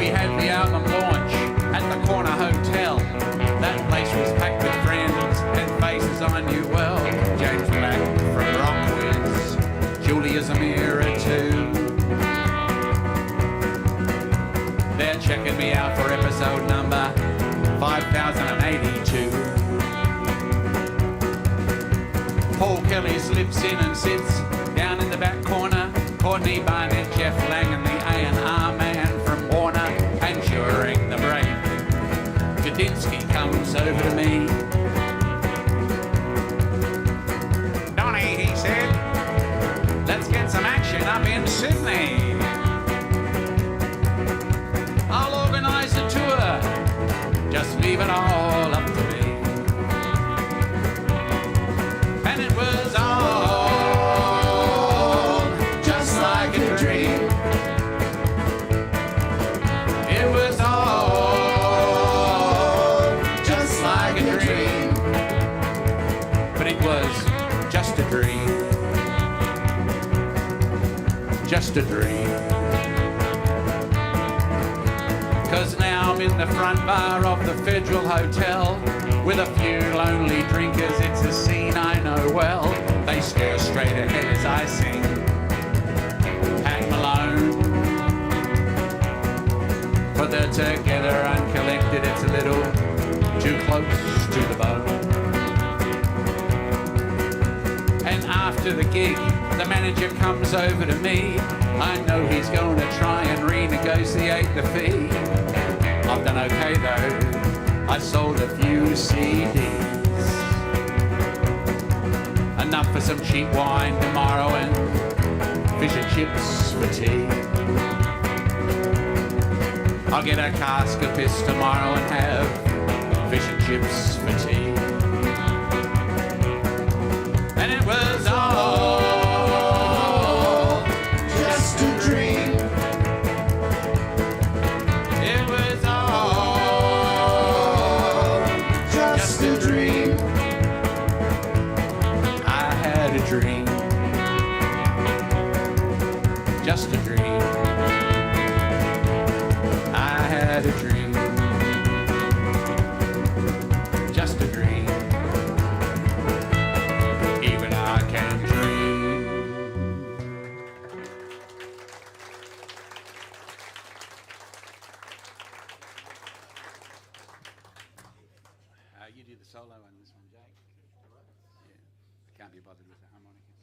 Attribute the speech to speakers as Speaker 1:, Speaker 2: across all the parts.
Speaker 1: we had the album launch at the Corner Hotel. That place was packed with friends and faces I knew well. James Black from Rockwiz, Julia Zamira too. They're checking me out for episode number 5082. Paul Kelly slips in and sits down in the back corner. Courtney Barnett, Jeff Lang and the A&R man from Warner. And during the break, Gadinsky comes over to me. Donnie, he said, let's get some action up in Sydney. I'll organise a tour, just leave it all up to me. And it was all just like a dream. It was all just like a dream. But it was just a dream. Just a dream. 'Cause now I'm in the front bar of the Federal Hotel with a few lonely drinkers. It's a scene I know well. They stare straight ahead as I sing Hang Malone. But they're together uncollected. It's a little too close to the bone. And after the gig, the manager comes over to me. I know he's going to try and renegotiate the fee. I've done okay though, I sold a few CDs. Enough for some cheap wine tomorrow and fish and chips for tea. I'll get a cask of piss tomorrow and have fish and chips for tea. And it was all just a dream. It was all just a dream. I had a dream. Just a dream. I had a dream. Just a dream. Even I can dream. You do the solo on this one, Jake. Yeah, I can't be bothered with the harmonicas.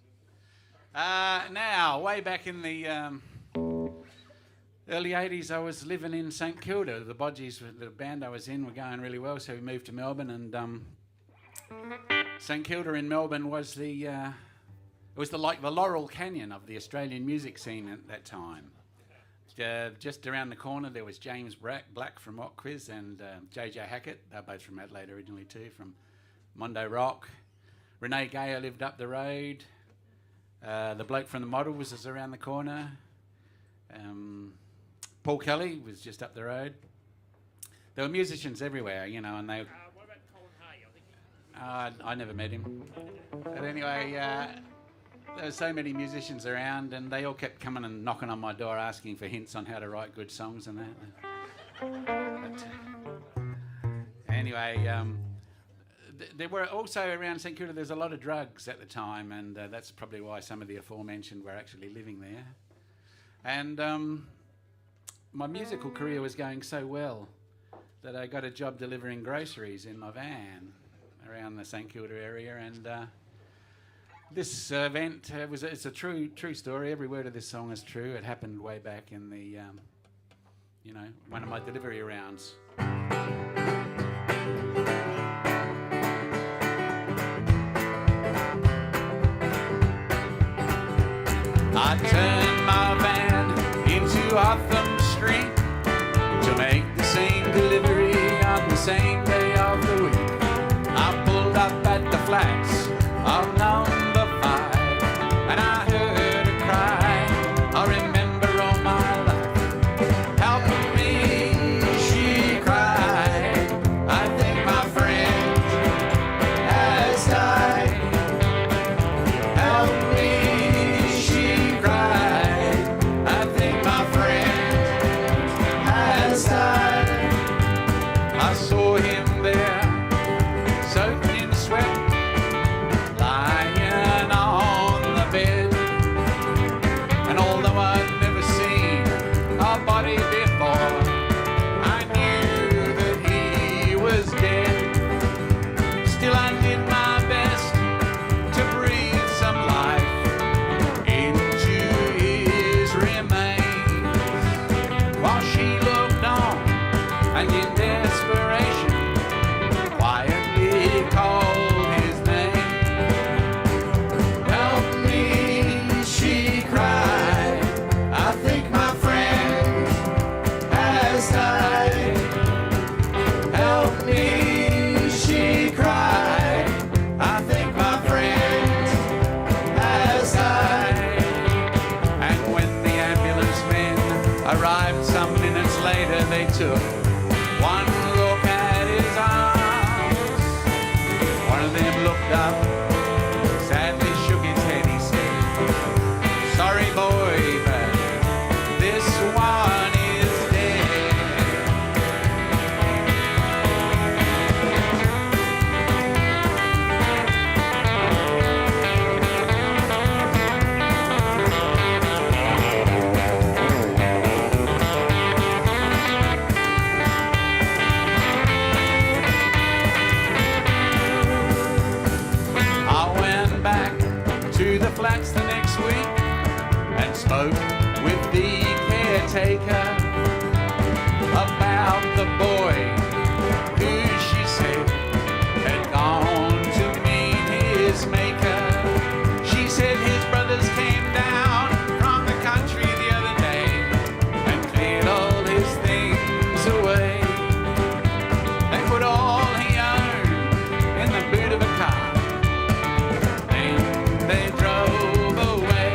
Speaker 1: Now, way back in the early 80s, I was living in St Kilda. The Bodgies, the band I was in, were going really well, so we moved to Melbourne. And St Kilda in Melbourne was the like the Laurel Canyon of the Australian music scene at that time. Just around the corner there was James Black from Rock Quiz and JJ Hackett. They're both from Adelaide originally too, from Mondo Rock. Renee Gayer lived up the road. The bloke from the Models was around the corner. Paul Kelly was just up the road. There were musicians everywhere, you know, and they...
Speaker 2: what about Colin Hay?
Speaker 1: I never met him. But anyway, there were so many musicians around and they all kept coming and knocking on my door asking for hints on how to write good songs and that. But, anyway, there were also around St Kilda, there's a lot of drugs at the time, and that's probably why some of the aforementioned were actually living there. And my musical career was going so well that I got a job delivering groceries in my van around the St Kilda area, and this event it's a true story. Every word of this song is true. It happened way back in the one of my delivery rounds. I turned my van into Hotham Street to make the same delivery on the same day of the week. I pulled up at the flats of number 5 and I heard a cry. I remember all my life. Help me, she cried. I think my friend has died. Help me, she cried. I think my friend took one look at his arms. One of them looked up, sadly shook his head. He said, "Sorry, boy, but this one is dead." I went back to the flats the next week and spoke with the caretaker about the boy who she said had gone to meet his maker. She said his brothers came down from the country the other day and cleared all his things away. They put all he owned in the boot of a car. Then they drove away.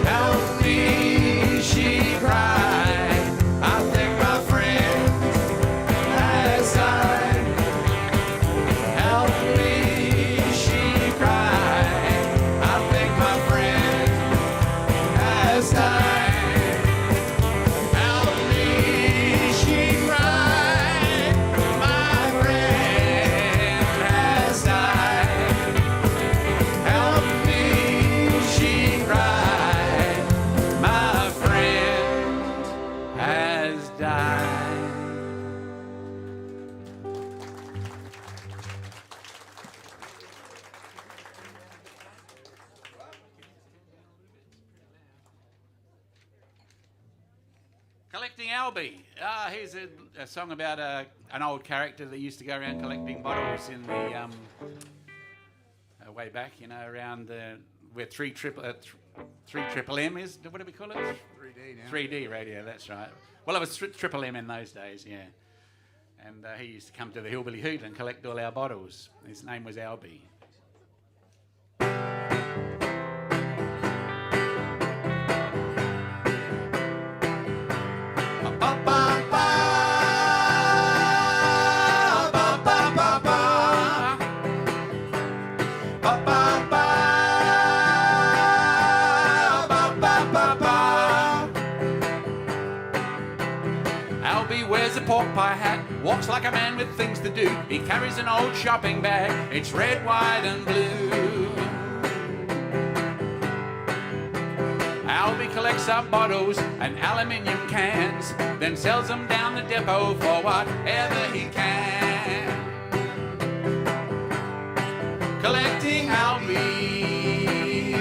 Speaker 1: Help me, she cried. I think my friend has died. Help me, she cried. I think my friend has died. Help me, she cried. My friend has died. Help me, she cried. My friend has died. Collecting Albie. Here's a song about an old character that used to go around collecting bottles in the way back, you know, around where 3 triple M is. What do we call it?
Speaker 3: 3D now.
Speaker 1: 3D radio. That's right. Well, it was triple M in those days, yeah. And he used to come to the Hillbilly Hoot and collect all our bottles. His name was Albie. Albie wears a pork pie hat, walks like a man with things to do. He carries an old shopping bag, it's red, white and blue. Albie collects up bottles and aluminium cans, then sells them down the depot for whatever he can. Collecting Albie,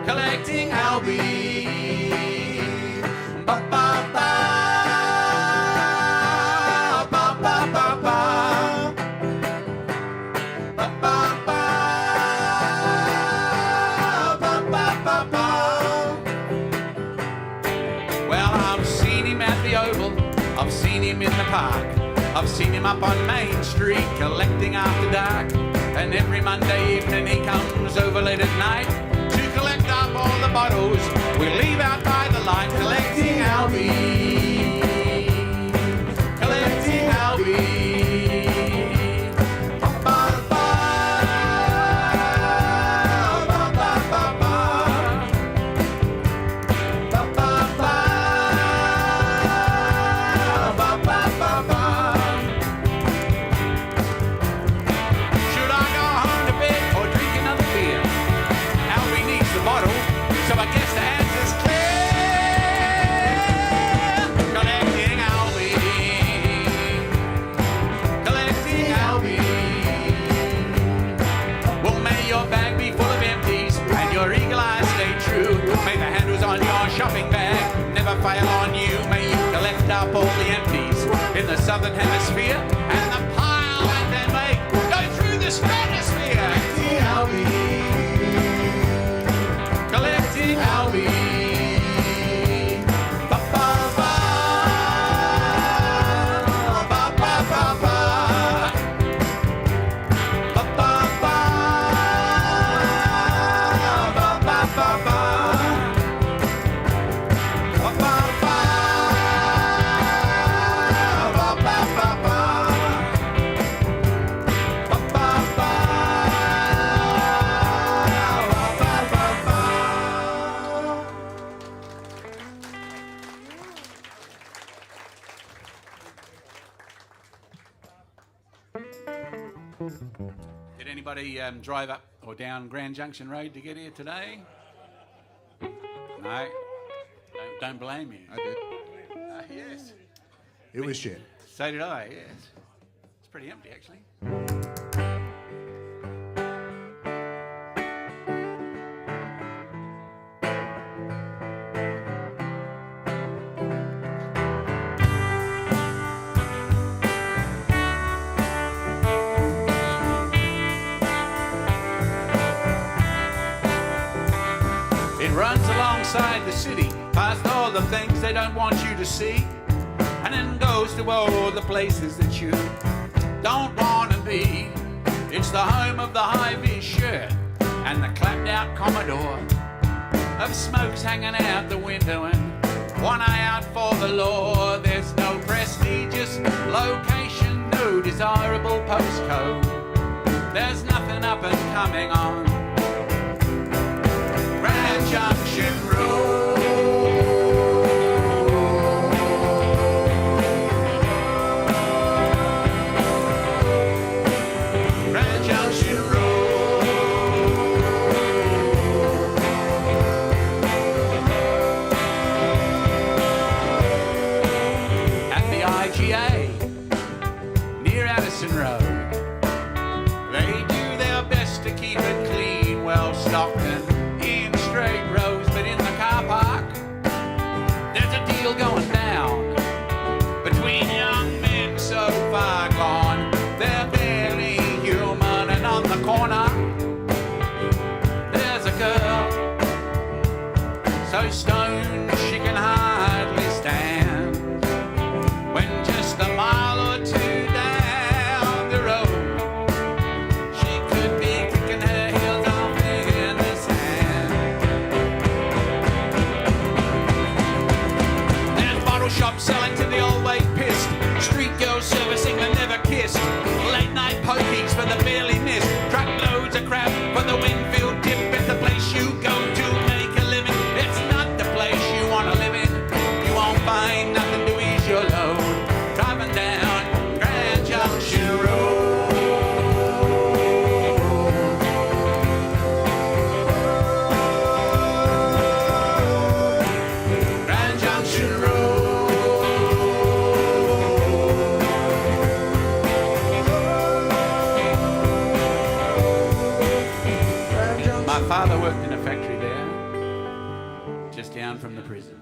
Speaker 1: collecting Albie. Ba-ba-ba. I've seen him in the park, I've seen him up on Main Street collecting after dark. And every Monday evening he comes over late at night to collect up all the bottles we leave out by the light. Collecting Albie, collecting Albie. Shopping bag never fail on you. May you collect up all the empties in the southern hemisphere, and the pile that they make go through the stratosphere. Collecting Albie, collecting Albie. Ba-ba-ba, ba-ba-ba-ba, ba-ba-ba, ba-ba-ba-ba. the drive up or down Grand Junction Road to get here today? No. Don't blame you.
Speaker 3: I did.
Speaker 1: Yes.
Speaker 3: It was shit.
Speaker 1: So did I, yes. It's pretty empty, actually. It runs alongside the city, past all the things they don't want you to see, and then goes to all the places that you don't want to be. It's the home of the high-vis shirt and the clapped-out Commodore, of smokes hanging out the window and one eye out for the law. There's no prestigious location, no desirable postcode. There's nothing up and coming on Grand Junction Road. Grand Junction Road. At the IGA, near Addison Road, they do their best to keep it clean, well stocked and in straight rows, but in the car park there's a deal going down between young men so far gone they're barely human, and on the corner there's a girl so stoned she can hardly stand, when just a mile or two down the road she could be kicking her heels off in the sand. There's bottle shops selling to the old way pissed, street girls servicing the never kissed, late night pokies for the barely missed, truckloads of crap for the Winfield dip. It's the place you go to make a living, it's not the place you want to live in. You won't find nothing to ease your load driving down Grand Junction Road. Grand Junction Road. My father worked in a factory there, just down from the prison.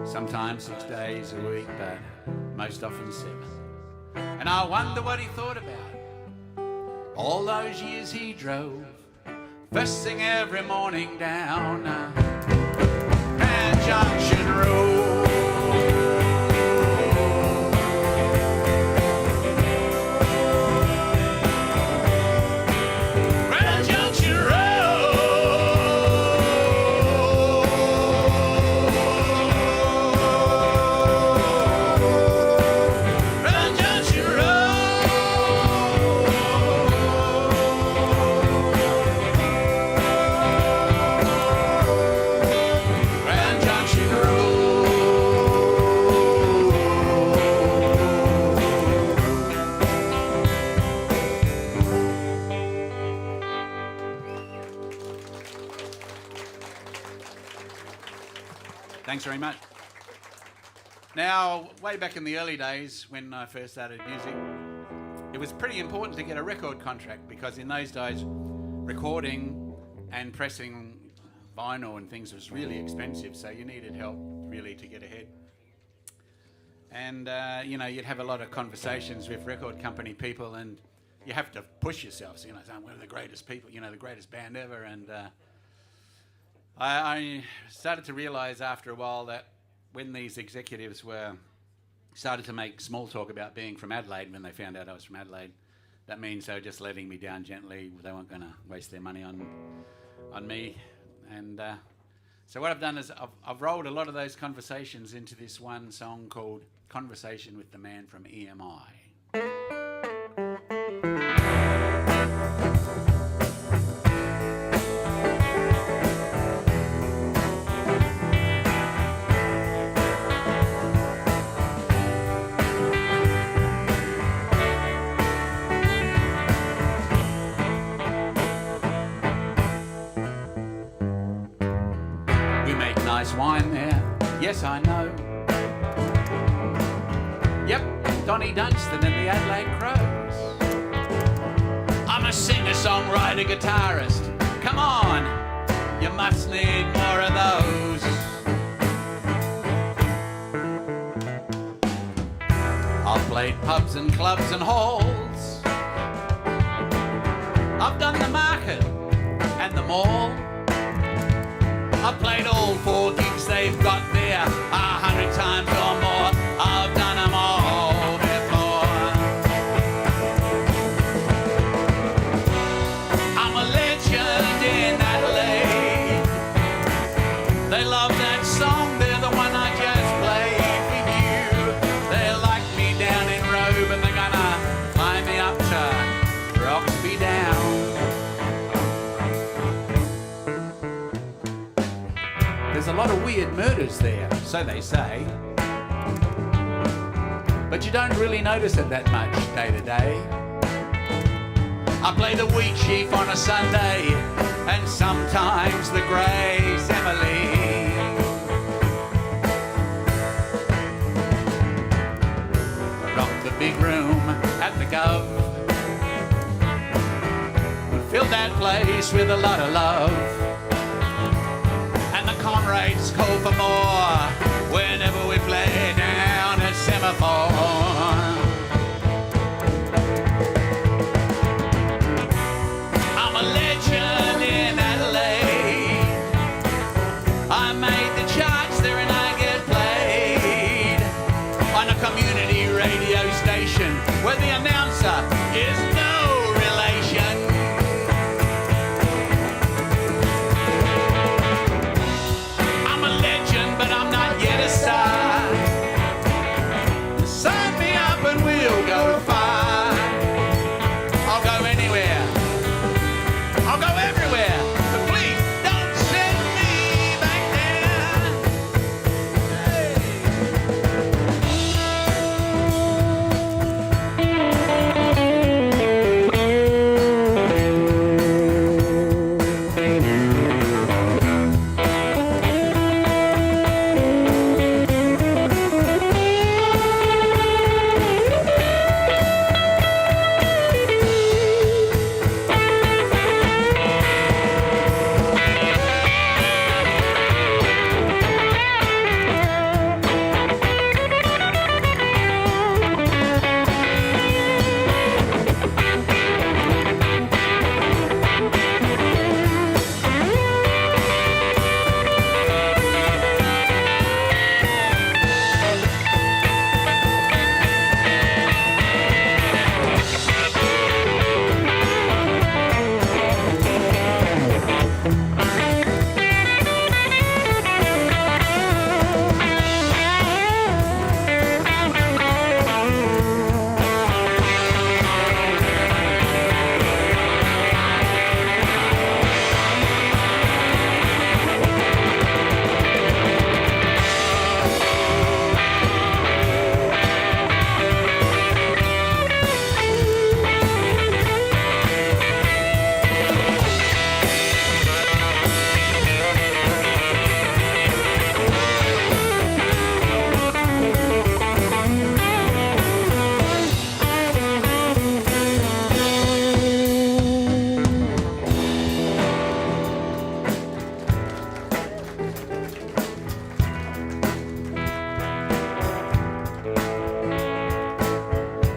Speaker 1: Sometimes 6 days a week, but most often 7. And I wonder what he thought about all those years he drove, first thing every morning down Grand Junction Road. Grand Junction Road. Grand Junction Road. Grand Junction Road. Thanks very much. Now, way back in the early days when I first started music, it was pretty important to get a record contract, because in those days recording and pressing vinyl and things was really expensive, so you needed help really to get ahead. And you'd have a lot of conversations with record company people, and you have to push yourself, saying we're the greatest people, the greatest band ever. And I started to realize after a while that when these executives started to make small talk about being from Adelaide, when they found out I was from Adelaide, that means they were just letting me down gently. They weren't going to waste their money on me. And so what I've done is I've rolled a lot of those conversations into this one song called Conversation with the Man from EMI. nice wine there. Yes, I know. Yep, Donny Dunstan and the Adelaide Crows. I'm a singer, songwriter, guitarist. Come on, you must need more of those. I've played pubs and clubs and halls. I've done the market and the mall. I've played all 4 gigs they've got there 100 times or more. I've done them all before. I'm a legend in Adelaide. They love that song, they're the one I just played for you. They like me down in Robe and they're gonna fly me up to Roxby Down. There's a lot of weird murders there, so they say. But you don't really notice it that much day to day. I play the wheat sheaf on a Sunday and sometimes the Grace Emily. Rock the big room at the Gov. We filled that place with a lot of love. Comrades call for more whenever we play down at Semaphore. I'm a legend in Adelaide. I made the charts there and I get played on a community radio station where the announcer is no relation. Sign me up and we'll go far. I'll go anywhere. I'll go everywhere. But please don't send me back there.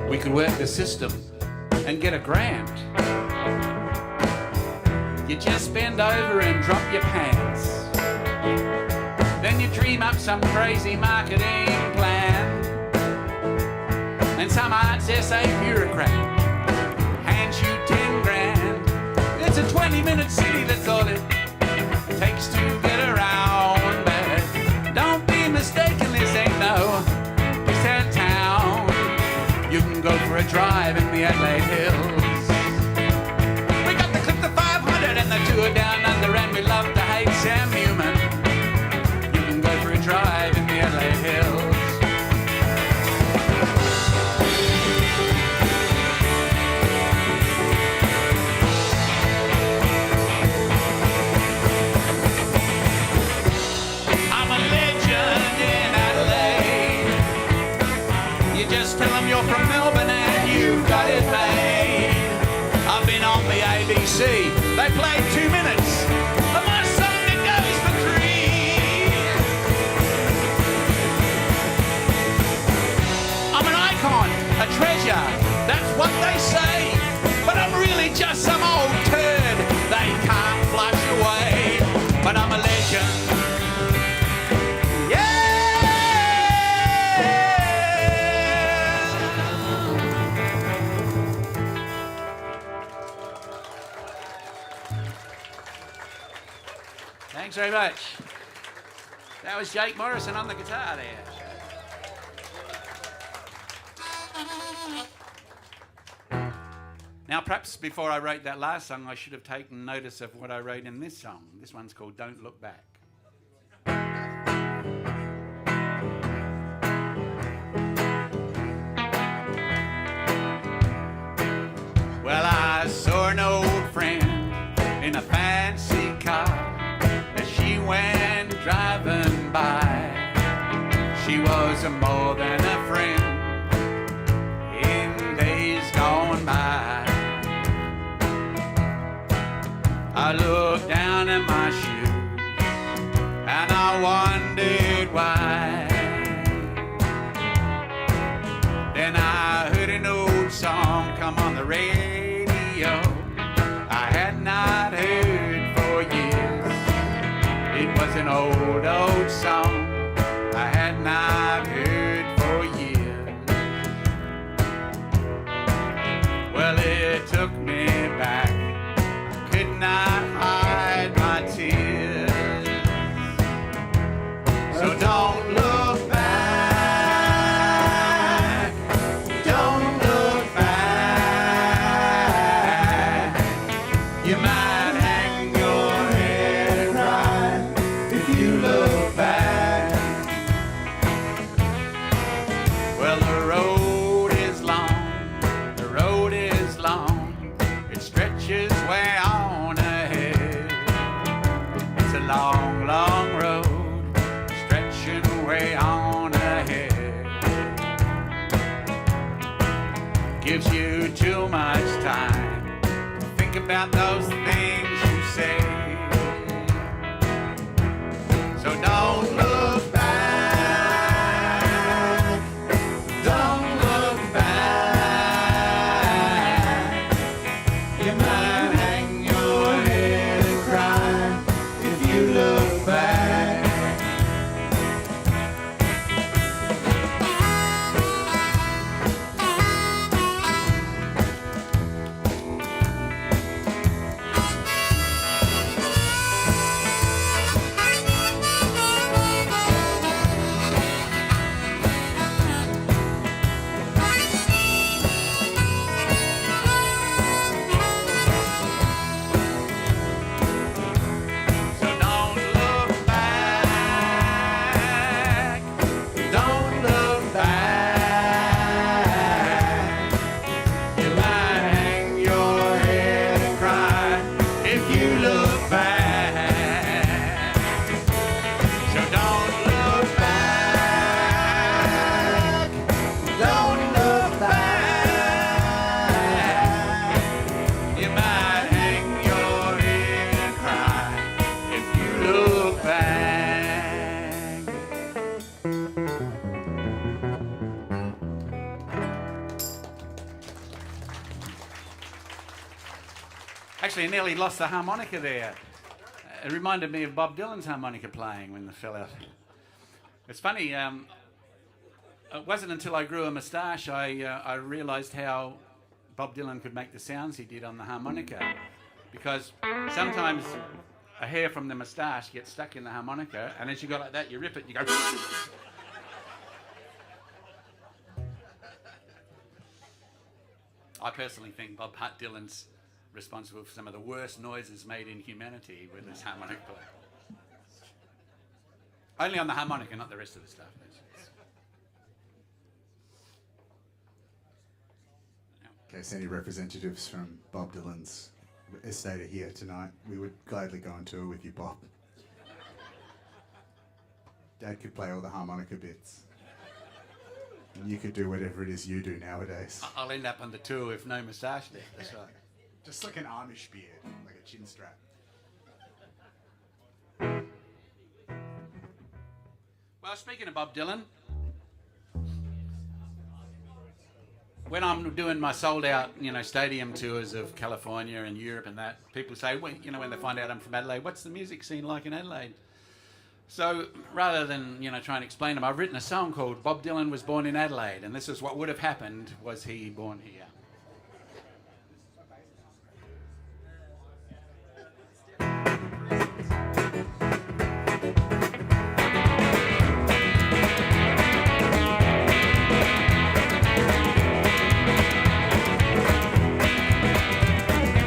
Speaker 1: We could work the system and get a grant. You just bend over and drop your pants. Then you dream up some crazy marketing plan. And some arts essay bureaucrat hands you 10 grand. It's a 20-minute city, that's all it takes to get around. But don't be mistaken, this ain't no sad town. You can go for a drive in the Adelaide Hills. We got the Clip to 500 and the tour down under, and we love to hate Sam Newman. You can go for a drive in the Adelaide Hills. I'm me. They played 2 minutes of my song that goes for 3. I'm an icon, a treasure, that's what they say. But I'm really just some old turd they can't flush away. But I'm a legend. Thanks very much. That was Jake Morrison on the guitar there. Now, perhaps before I wrote that last song, I should have taken notice of what I wrote in this song. This one's called Don't Look Back. Well, I saw an old friend in a fancy car as she went driving by. She was more than a friend in days gone by. I looked down at my shoes and I wondered why. Then I heard an old song come on the radio I had not heard for years. It was an old, old song I had not heard for years. Well, it took me back. Could not hide my tears. So don't look back. Don't look back. You might hang your head and cry if you look back. Well, the road is long. The road is long. It stretches way on ahead. It's a long, long road, stretching way on ahead. Gives you too much time to think about those things you say. So don't look back. Don't look back. You might hang your head and cry if you look back. So don't look back. Don't look back. You might hang your head and cry if you look back. So don't look back. Don't look back. You might hang your head and cry if you look back. Actually, I nearly lost the harmonica there. It reminded me of Bob Dylan's harmonica playing when the fell out. It's funny, it wasn't until I grew a moustache I realised how Bob Dylan could make the sounds he did on the harmonica. Because sometimes a hair from the moustache gets stuck in the harmonica, and as you go like that, you rip it, you go... I personally think Bob Dylan's responsible for some of the worst noises made in humanity with his harmonica play. Only on the harmonica, not the rest of the stuff.
Speaker 3: In case any representatives from Bob Dylan's estate are here tonight, we would gladly go on tour with you, Bob. Dad could play all the harmonica bits. And you could do whatever it is you do nowadays.
Speaker 1: I'll end up on the tour with no moustache there, that's right.
Speaker 3: Just like an Amish beard. Like chin strap.
Speaker 1: Well, speaking of Bob Dylan, when I'm doing my sold-out, stadium tours of California and Europe and that, people say, when they find out I'm from Adelaide, what's the music scene like in Adelaide? So rather than, try and explain them, I've written a song called Bob Dylan Was Born in Adelaide, and this is what would have happened was he born here.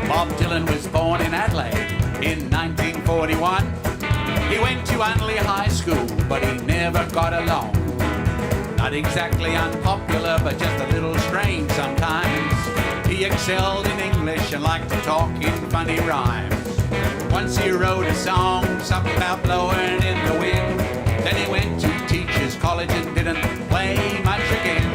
Speaker 1: Bob Dylan was born in Adelaide in 1941. He went to Unley High School, but he never got along. Not exactly unpopular, but just a little strange sometimes. He excelled in English and liked to talk in funny rhymes. Once he wrote a song, something about blowing in the wind. Then he went to Teachers College and didn't play much again.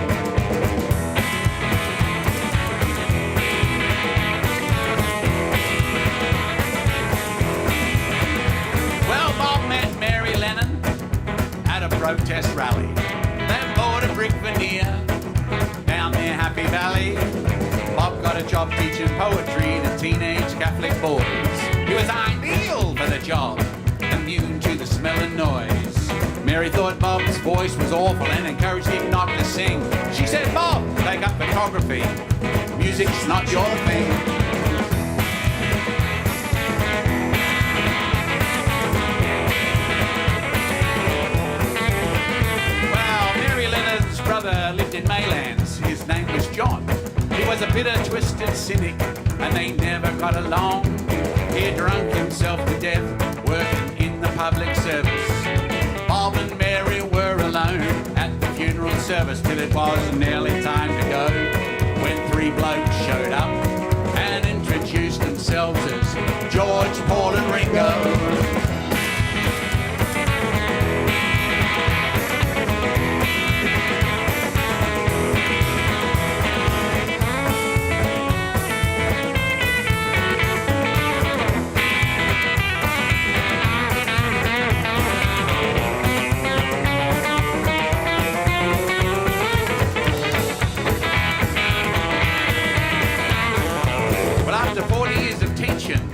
Speaker 1: Protest rally. They bought a brick veneer down near Happy Valley. Bob got a job teaching poetry to teenage Catholic boys. He was ideal for the job, immune to the smell and noise. Mary thought Bob's voice was awful and encouraged him not to sing. She said, Bob, take up photography. Music's not your thing. Brother lived in Maylands, his name was John. He was a bitter, twisted cynic, and they never got along. He drunk himself to death, working in the public service. Bob and Mary were alone at the funeral service till it was nearly time to go, when three blokes showed up and introduced themselves as George, Paul and Ringo.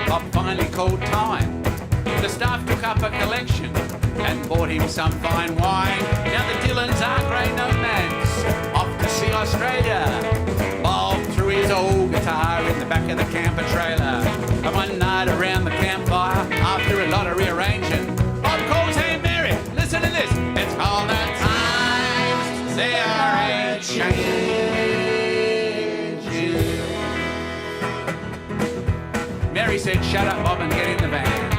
Speaker 1: Bob finally called time. The staff took up a collection and bought him some fine wine. Now the Dylans are grey nomads, off to see Australia. Bob threw his old guitar in the back of the camper trailer. And one night around the campfire, after a lot of rearranging, Bob calls, hey Mary, listen to this. It's called The Times They Are A-Changin'. Mary said, shut up, Bob, and get in the van.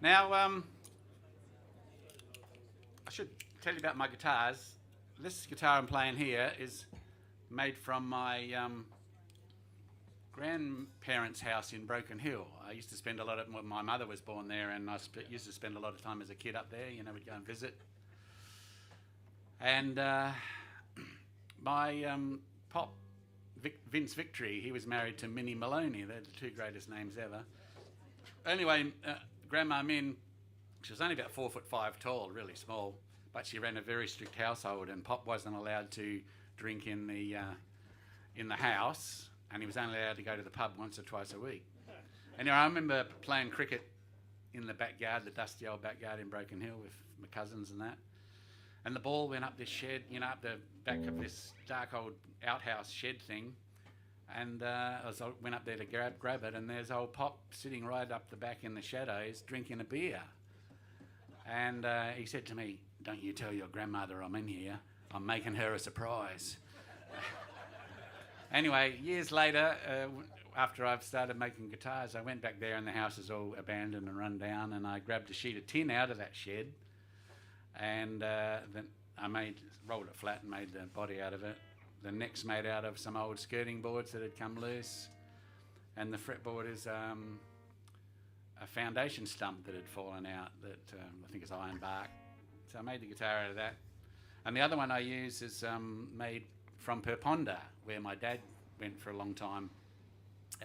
Speaker 1: Now, I should tell you about my guitars. This guitar I'm playing here is made from my grandparents' house in Broken Hill. I used to spend a lot of, my mother was born there, and I used to spend a lot of time as a kid up there. We'd go and visit. And my pop, Vince Victory, he was married to Minnie Maloney. They're the two greatest names ever. Anyway, Grandma Min, she was only about 4'5" tall, really small, but she ran a very strict household, and Pop wasn't allowed to drink in the house, and he was only allowed to go to the pub once or twice a week. Anyway, I remember playing cricket in the backyard, the dusty old backyard in Broken Hill with my cousins and that. And the ball went up this shed, up the back of this dark old outhouse shed thing. And I went up there to grab it, and there's old Pop sitting right up the back in the shadows drinking a beer. And he said to me, don't you tell your grandmother I'm in here. I'm making her a surprise. Anyway, years later, after I've started making guitars, I went back there and the house is all abandoned and run down, and I grabbed a sheet of tin out of that shed, and then I rolled it flat and made the body out of it. The neck's made out of some old skirting boards that had come loose, and the fretboard is a foundation stump that had fallen out that I think is iron bark. So I made the guitar out of that. And the other one I use is made from Perponda, where my dad went for a long time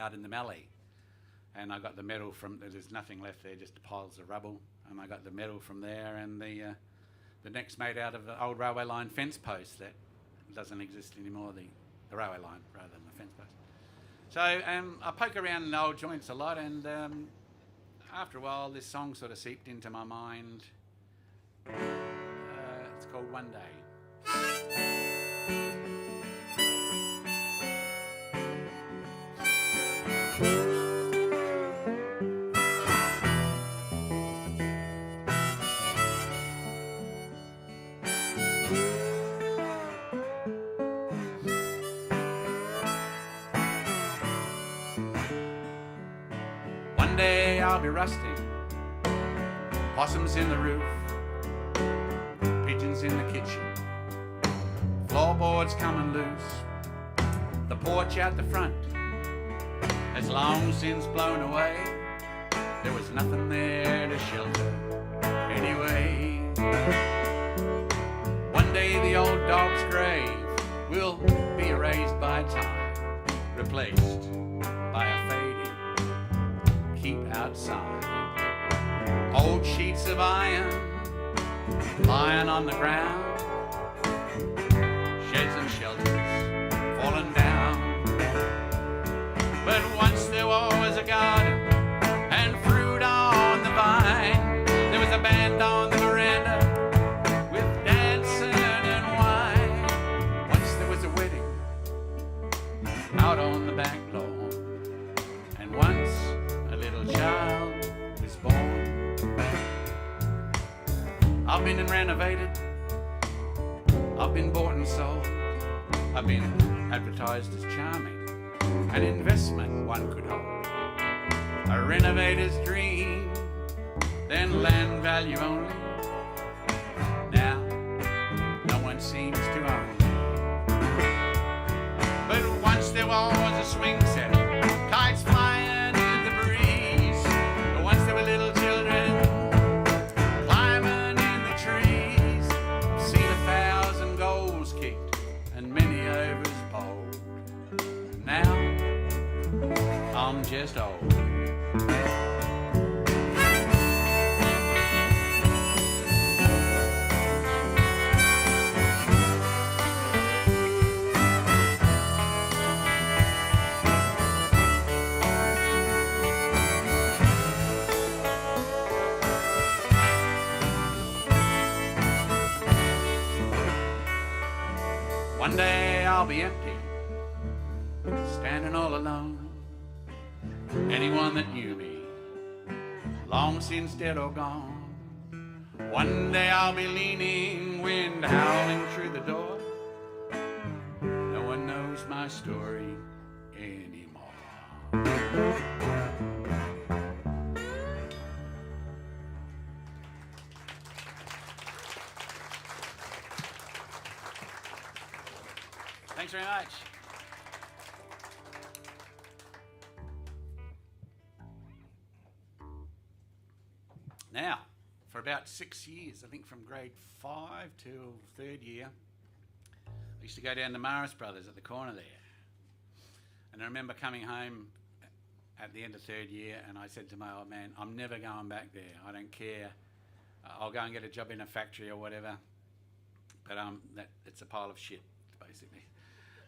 Speaker 1: out in the Mallee. And I got the metal from, there's nothing left there, just piles of rubble. And I got the metal from there, and the neck's made out of the old railway line fence post that doesn't exist anymore, the railway line rather than the fence post. So I poke around in old joints a lot, and after a while this song sort of seeped into my mind. It's called One Day. One day I'll be rusting, possums in the roof, pigeons in the kitchen, floorboards coming loose, the porch out the front has long since blown away. There was nothing there to shelter anyway. One day the old dog's grave will be erased by time, replaced by a fading keep outside. Old sheets of iron lying on the ground, sheds and shelters falling down. But once there was a garden and fruit on the vine. There was a band on the veranda with dancing and wine. Once there was a wedding out on the back lawn, and once a little child was born. I've been and renovated, I've been bought and sold, I've been advertised as charming, an investment one could hold, a renovator's dream, then land value only. Now no one seems to own me. But once there was a swing set, kites flying in the breeze. But once there were little children climbing in the trees. I've seen 1,000 goals kicked and many overs bowled. Now I'm just old. One day I'll be empty, standing all alone. Anyone that knew me, long since dead or gone. One day I'll be leaning, wind howling through the door. No one knows my story anymore. Thanks very much. Now, for about 6 years, I think from grade 5 till third year, I used to go down to Morrison Brothers at the corner there. And I remember coming home at the end of third year, and I said to my old man, I'm never going back there. I don't care. I'll go and get a job in a factory or whatever. But it's a pile of shit, basically.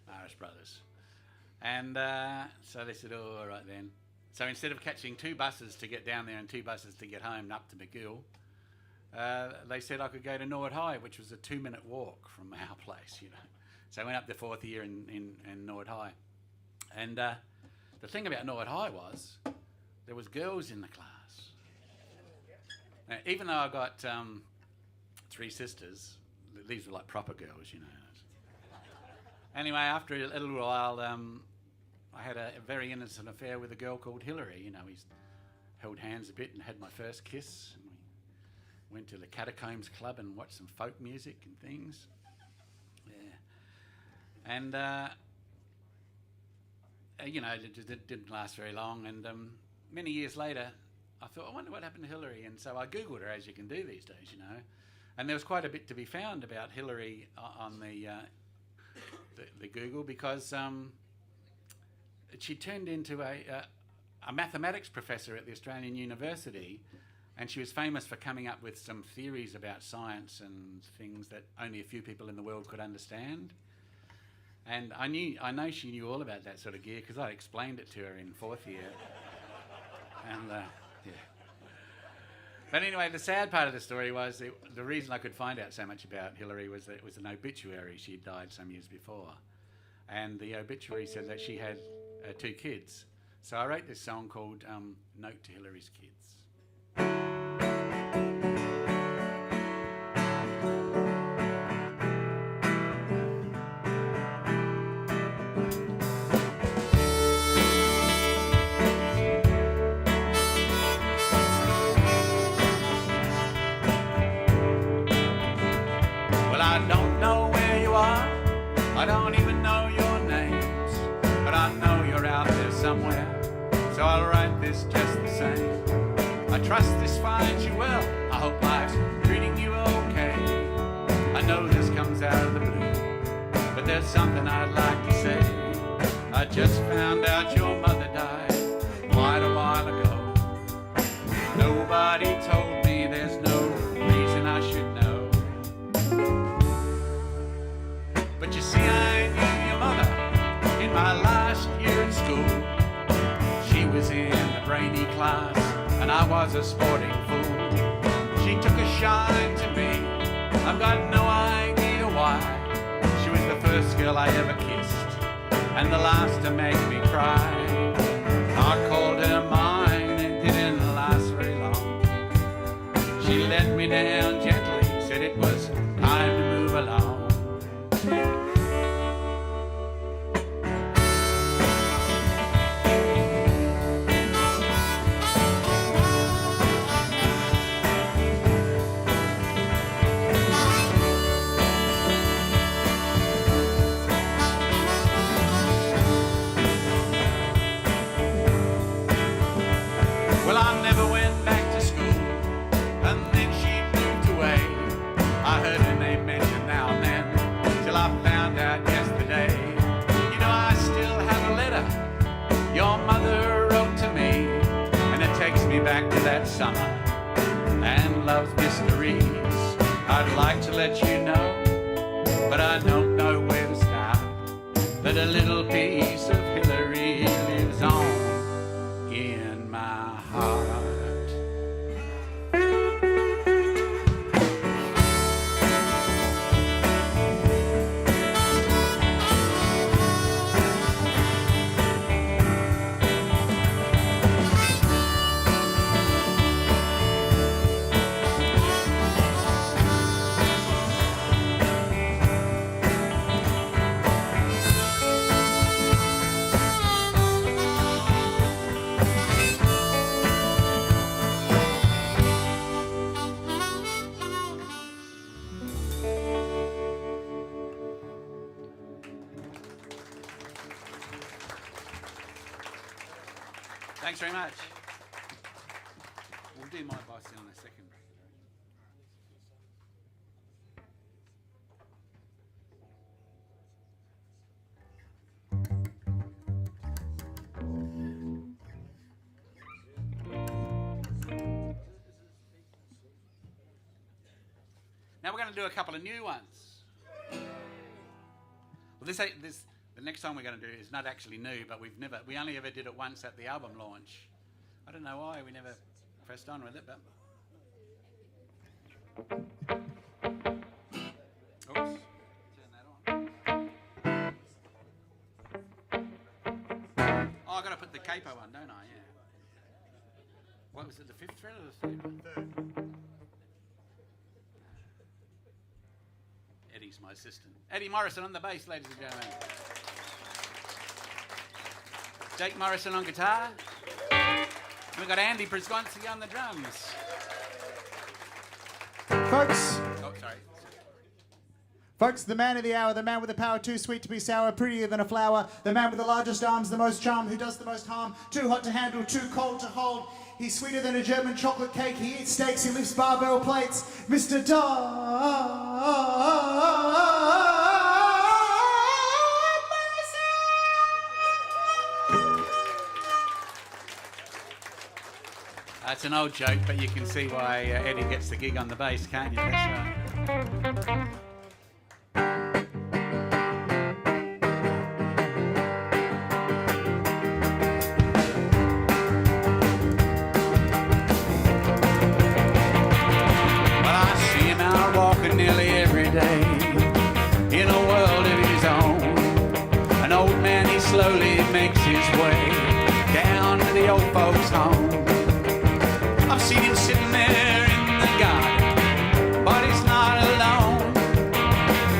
Speaker 1: Morrison Brothers. And so they said, oh, all right then. So instead of catching 2 buses to get down there and 2 buses to get home and up to McGill, they said I could go to Norwood High, which was a 2-minute walk from our place, you know. So I went up the 4th year in Norwood High. And the thing about Norwood High was there was girls in the class. Now, even though I got 3 sisters, these were like proper girls, you know. Anyway, after a little while, I had a very innocent affair with a girl called Hillary. You know, we held hands a bit and had my first kiss. And we went to the Catacombs Club and watched some folk music and things. Yeah. And it didn't last very long. And many years later, I thought, I wonder what happened to Hillary. And so I Googled her, as you can do these days, you know. And there was quite a bit to be found about Hillary on the Google, because she turned into a mathematics professor at the Australian University, and she was famous for coming up with some theories about science and things that only a few people in the world could understand. And I know she knew all about that sort of gear, because I explained it to her in fourth year. And yeah. But anyway, the sad part of the story was the reason I could find out so much about Hillary was that it was an obituary. She had died some years before. And the obituary said that she had 2 kids. So I wrote this song called Note to Hillary's Kids. I don't know where you are, I don't even know your names, but I know you're out there somewhere, so I'll write this just the same. I trust this finds you well, I hope life's treating you okay. I know this comes out of the blue, but there's something I'd like to say. I just found out your mother died quite a while ago. Nobody told me, there's no reason I should know. But you see, I knew your mother in my last year at school. She was in a brainy class and I was a sporting fool. She took a shine to me, I've got no idea why. She was the first girl I ever kissed and the last to make me cry. I called her mine, it didn't last very long. She let me down gently, said it was time to move along. Well, I never went back to school, and then she moved away. I heard her name mentioned now and then, till I found out yesterday. You know, I still have a letter your mother wrote to me, and it takes me back to that summer and love's mysteries. I'd like to let you know, but I don't know where to start, that a little piece of Hillary lives on in my heart. Thanks very much. We'll do my boss in a second. Now we're going to do a couple of new ones. Well, the next song we're going to do is not actually new, but we only ever did it once at the album launch. I don't know why we never pressed on with it, but. Oops, turn that on. Oh, I've got to put the capo on, don't I? Yeah. What was it, the 5th fret or the 3rd one? 3rd. Eddie's my assistant. Eddie Morrison on the bass, ladies and gentlemen. Jake Morrison on guitar. We've got Andy Prisgonski on the drums.
Speaker 3: Folks,
Speaker 1: Oh, sorry.
Speaker 3: Folks, the man of the hour, the man with the power, too sweet to be sour, prettier than a flower, the man with the largest arms, the most charm, who does the most harm, too hot to handle, too cold to hold. He's sweeter than a German chocolate cake, he eats steaks, he lifts barbell plates, Mr.
Speaker 1: That's an old joke, but you can see why Eddie gets the gig on the bass, can't you? That's right.
Speaker 2: Nearly every day in a world of his own. An old man, he slowly makes his way down to the old folks' home. I've seen him sitting there in the garden, but he's not alone,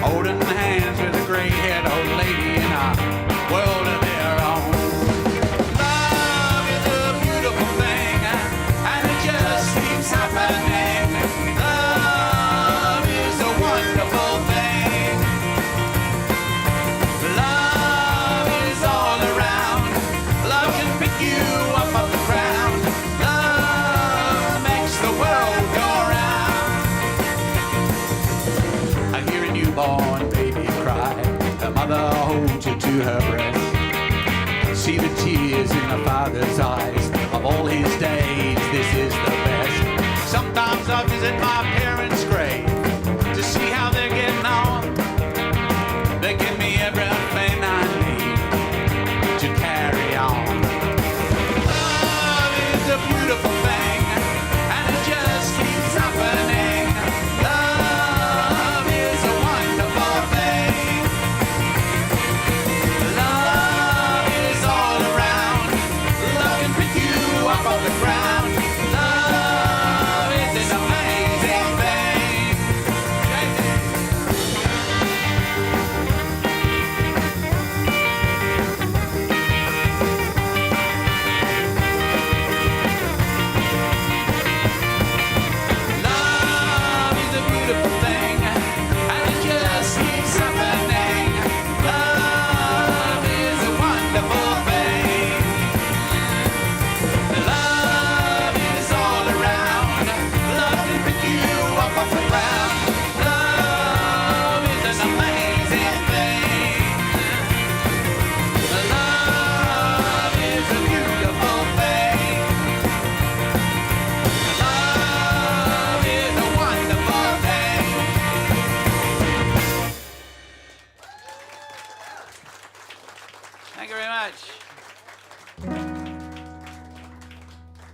Speaker 2: holding hands with a grey-haired old lady in a world of their own. Love is a beautiful thing, and it just keeps happening. Born baby cry, the mother holds you to her breast. See the tears in the father's eyes, of all his days this is the best. Sometimes I visit my parents' grave to see how they're getting on. They give me everything I need to carry on. Love is a beautiful thing, and it just keeps happening.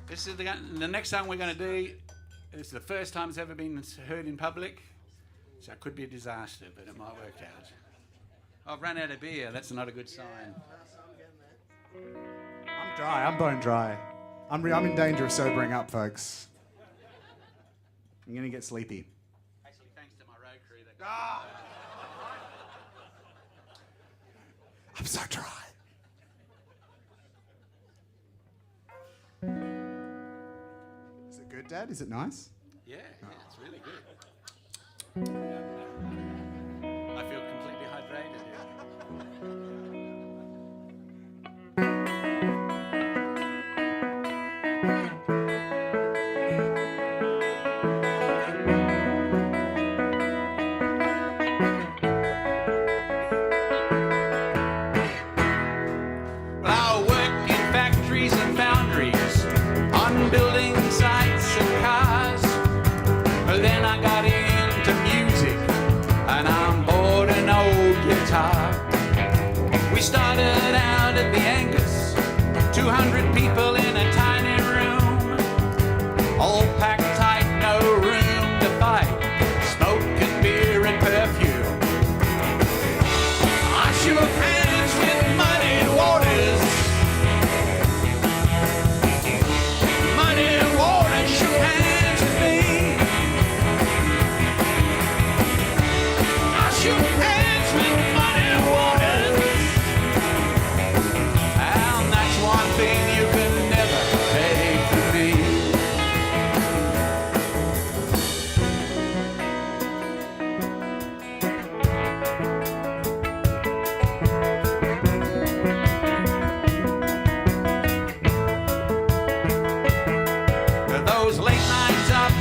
Speaker 2: This is the next song we're going to do. It's the first time it's ever been heard in public, so it could be a disaster, but it might work out. I've run out of beer. That's not a good sign.
Speaker 3: I'm dry. I'm bone dry. I'm in danger of sobering up, folks. I'm going to get sleepy.
Speaker 1: Actually, thanks to my road crew.
Speaker 3: I'm so dry. Is it good, Dad? Is it nice?
Speaker 1: Yeah, it's really good. I feel completely hydrated here.
Speaker 2: Building sites and cars. Then I got into music, and I'm bored an old guitar. We started out at the Angus, 200 people in a tiny room.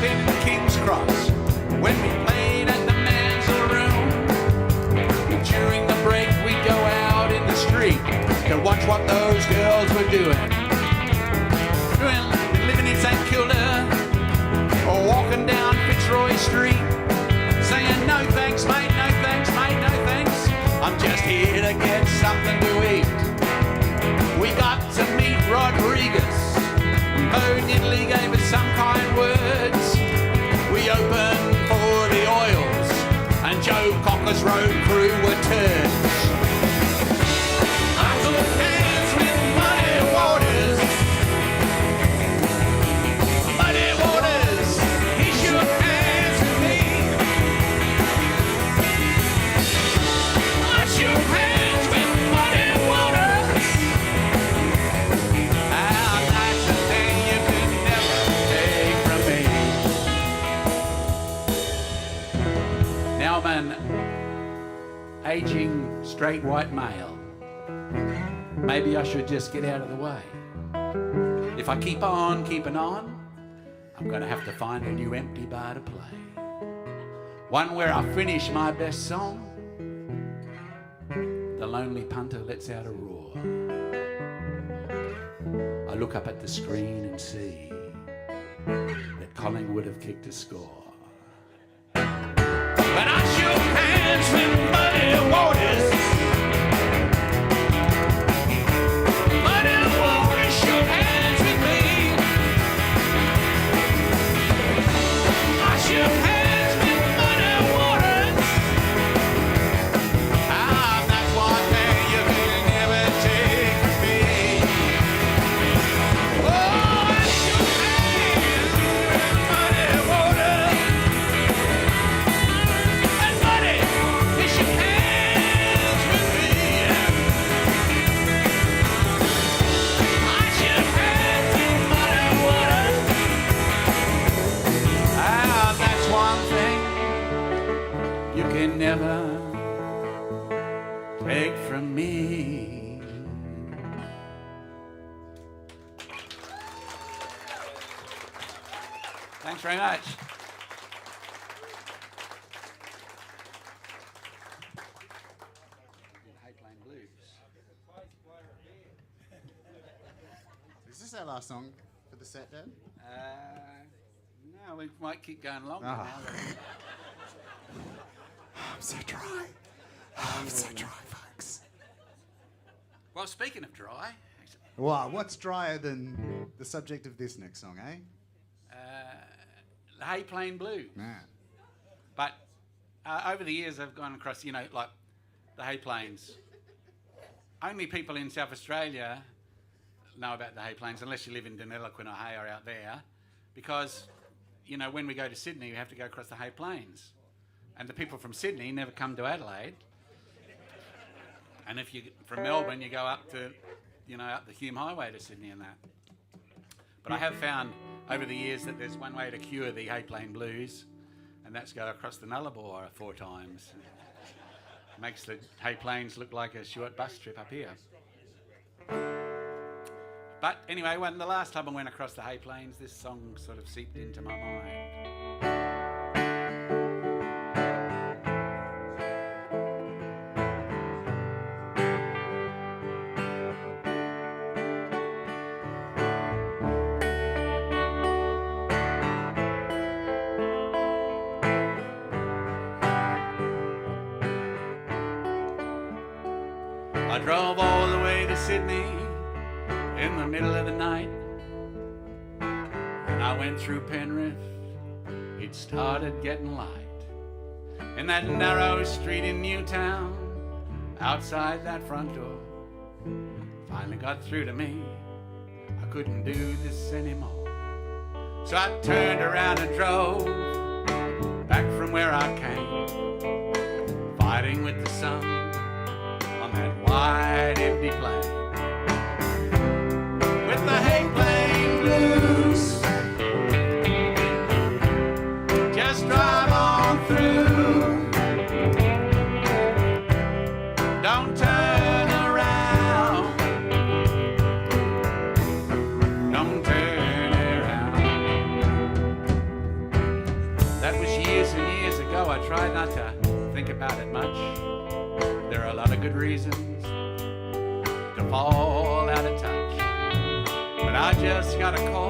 Speaker 1: in King's Cross when we played at the Mansell Room. During the break we'd go out in the street to watch what those girls were doing. Living in St Kilda or walking down Fitzroy Street saying no thanks mate, no thanks mate, no thanks, I'm just here to get something to eat. We got to meet Rodriguez. Bo Diddley gave us some kind words. We opened for the Oils and Joe Cocker's road crew were turds. I took hands with Muddy Waters. Muddy Waters, he shook hands with me. I shook hands with Muddy Waters. Ah, that's the thing you can never take from me. Now I'm an aging straight white male. Maybe I should just get out of the way. If I keep on keeping on, I'm going to have to find a new empty bar to play. One where I finish my best song. The lonely punter lets out a roar. I look up at the screen and see that Collingwood have kicked a score. But I shook hands with Muddy Waters. Muddy Waters shook hands with me. I shook hands with Muddy Waters. Ah, that's one thing you can never take from me. Oh, I shook hands with Muddy Waters. And Muddy, he shook hands with me. I shook hands with Muddy Waters. Ah, that's one thing you can never take from me. Thanks very much.
Speaker 3: Is this our last song for the set, Dad?
Speaker 1: No, we might keep going longer
Speaker 3: Ah.
Speaker 1: now.
Speaker 3: I'm so dry. I'm so dry, folks.
Speaker 1: Well, speaking of dry,
Speaker 3: Wow, what's drier than the subject of this next song, eh?
Speaker 1: the Hay Plain Blues.
Speaker 3: Man.
Speaker 1: But over the years, I've gone across, like the Hay Plains. Only people in South Australia know about the Hay Plains, unless you live in Deniliquin or Hay or out there, because, when we go to Sydney, we have to go across the Hay Plains. And the people from Sydney never come to Adelaide. And if you're from Melbourne, you go up to, up the Hume Highway to Sydney and that. But I have found over the years that there's one way to cure the Hay Plain Blues, and that's go across the Nullarbor 4 times. Makes the Hay Plains look like a short bus trip up here. But anyway, the last time I went across the Hay Plains, this song sort of seeped into my mind. I drove all the way to Sydney in the middle of the night. And I went through Penrith, it started getting light. In that narrow street in Newtown, outside that front door, finally got through to me, I couldn't do this anymore. So I turned around and drove back from where I came, fighting with the sun on that wide empty plain. With the Hay Plain Blues, just drive on through. Don't turn around. Don't turn around. I try not to think about it much. There are a lot of good reasons to fall out of touch. But I just got a call,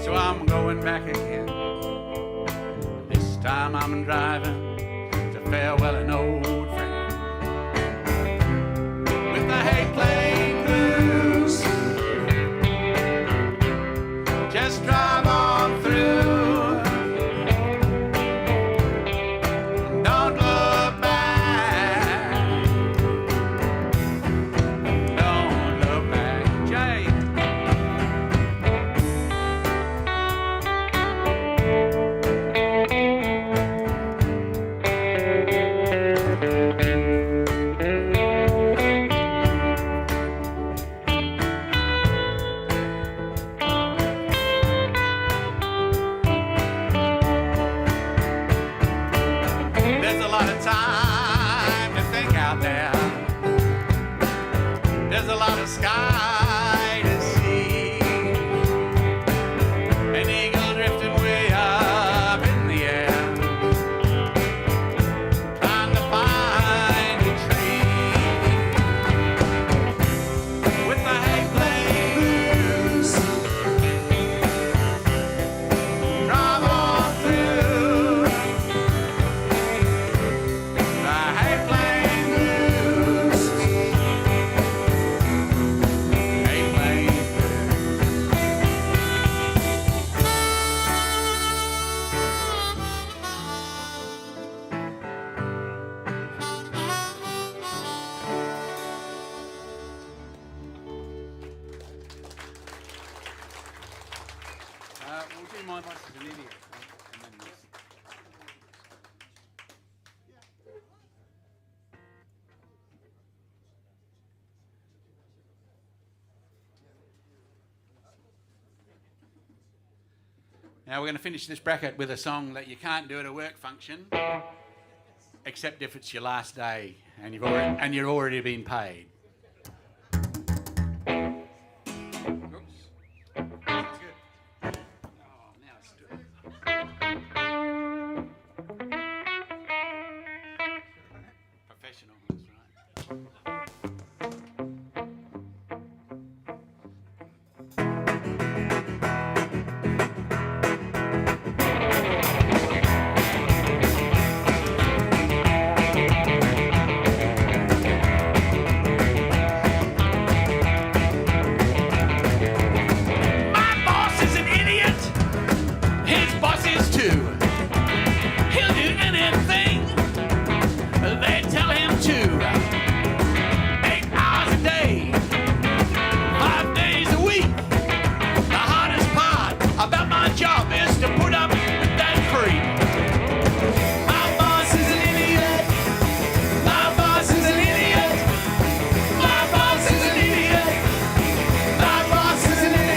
Speaker 1: so I'm going back again. This time I'm driving to farewell an old friend. With the hay plane blues, just drive on through. Don't look back. Don't look back. Jay. There's a lot of time to think out there. There's a lot of sky to see. An eagle drifting way up in the air, trying to find a tree. With the hay plane blues, drive on through. The hay plane blues, hay plane would you mind watching an idiot? And then this. Now we're going to finish this bracket with a song that you can't do at a work function, except if it's your last day and you've already been paid. Oops. That's good. Oh, now it's doing it. Professional, that's right. My boss is an idiot. His boss is too. He'll do anything they tell him to. 8 hours a day, 5 days a week. The hardest part about my job is to put up with that creep. My boss is an idiot. My boss is an idiot. My boss is an idiot. My boss is an idiot.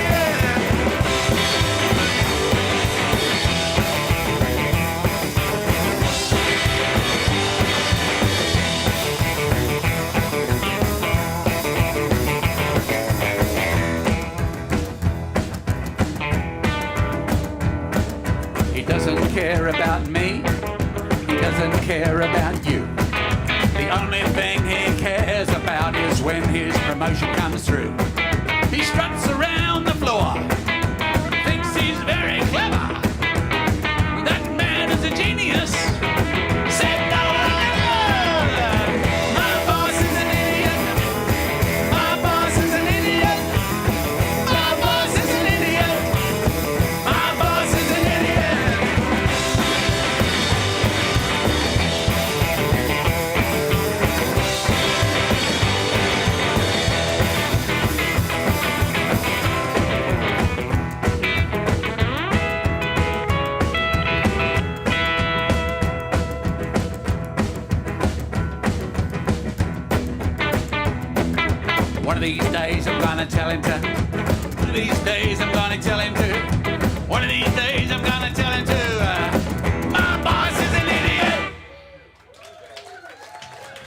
Speaker 1: He doesn't care about me. He doesn't care about you. The only thing he cares about is when his promotion comes through. He struts around the floor, thinks he's very clever. That man is a genius. Said no one ever. My boss is an idiot. My boss is an idiot. My boss is an idiot. My boss is an idiot. One of these days I'm gonna tell him to. One of these days I'm gonna tell him to. One of these days I'm gonna tell him to. My boss is an idiot.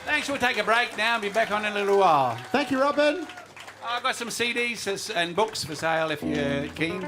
Speaker 1: Thanks. We'll take a break now and be back on in a little while.
Speaker 3: Thank you, Robin.
Speaker 1: I've got some CDs and books for sale if you're keen.